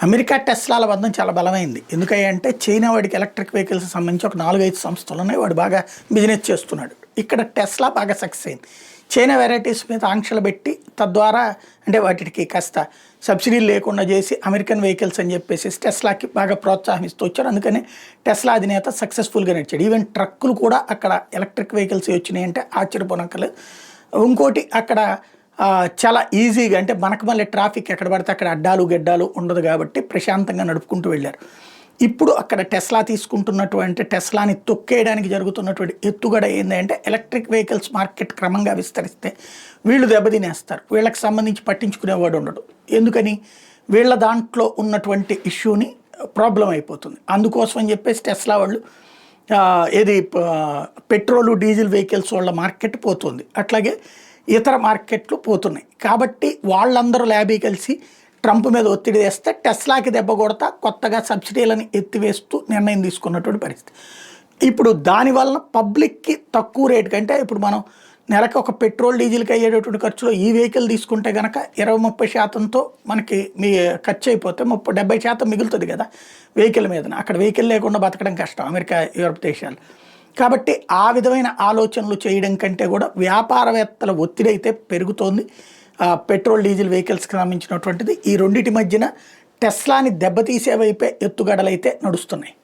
America టెస్లాల బంధం చాలా బలమైంది. ఎందుకంటే చైనా వాడికి ఎలక్ట్రిక్ వెహికల్స్ సంబంధించి ఒక 4-5 సంస్థలు ఉన్నాయి. వాడు బాగా బిజినెస్ చేస్తున్నాడు. ఇక్కడ టెస్లా బాగా సక్సెస్ అయింది. చైనా వెరైటీస్ మీద ఆంక్షలు పెట్టి తద్వారా అంటే వాటికి కాస్త సబ్సిడీలు లేకుండా చేసి అమెరికన్ వెహికల్స్ అని చెప్పేసి టెస్లాకి బాగా ప్రోత్సాహం ఇస్తూ వచ్చారు. అందుకని టెస్లా అధినేత సక్సెస్ఫుల్గా నడిచాడు. ఈవెన్ ట్రక్కులు కూడా అక్కడ ఎలక్ట్రిక్ వెహికల్స్ వచ్చినాయి అంటే ఆశ్చర్యపోనక్కర్లేదు. ఇంకోటి అక్కడ చాలా ఈజీగా అంటే మనకు మళ్ళీ ట్రాఫిక్ ఎక్కడ పడితే అక్కడ అడ్డాలు గెడ్డాలు ఉండదు కాబట్టి ప్రశాంతంగా నడుపుకుంటూ వెళ్ళారు. ఇప్పుడు అక్కడ టెస్లా తీసుకుంటున్నటువంటి టెస్లాని తొక్కేయడానికి జరుగుతున్నటువంటి ఎత్తుగడ ఏంటంటే ఎలక్ట్రిక్ వెహికల్స్ మార్కెట్ క్రమంగా విస్తరిస్తే వీళ్ళు దెబ్బతినేస్తారు. వీళ్ళకి సంబంధించి పట్టించుకునేవాడు ఉండడు. ఎందుకని వీళ్ళ దాంట్లో ఉన్నటువంటి ఇష్యూని ప్రాబ్లం అయిపోతుంది. అందుకోసం అని చెప్పేసి టెస్లా వాళ్ళు ఏది పెట్రోలు డీజిల్ వెహికల్స్ వాళ్ళ మార్కెట్ పోతుంది. అట్లాగే ఇతర మార్కెట్లు పోతున్నాయి. కాబట్టి వాళ్ళందరూ ల్యాబీ కలిసి ట్రంప్ మీద ఒత్తిడి వేస్తే టెస్లాకి దెబ్బ కొడతా కొత్తగా సబ్సిడీలను ఎత్తివేస్తూ నిర్ణయం తీసుకున్నటువంటి పరిస్థితి. ఇప్పుడు దానివల్ల పబ్లిక్కి తక్కువ రేటు కంటే ఇప్పుడు మనం నెలకు ఒక పెట్రోల్ డీజిల్కి అయ్యేటటువంటి ఖర్చులో ఈ వెహికల్ తీసుకుంటే కనుక 20-30% మనకి మీ ఖర్చు అయిపోతే 70% మిగులుతుంది కదా వెహికల్ మీద. అక్కడ వెహికల్ లేకుండా బతకడం కష్టం అమెరికా యూరప్ దేశాలు. కాబట్టి ఆ విధమైన ఆలోచనలు చేయడం కంటే కూడా వ్యాపారవేత్తల ఒత్తిడి అయితే పెరుగుతోంది. పెట్రోల్ డీజిల్ వెహికల్స్కి సంబంధించినటువంటిది ఈ రెండింటి మధ్యన టెస్లాని దెబ్బతీసే వైపే ఎత్తుగడలైతే నడుస్తున్నాయి.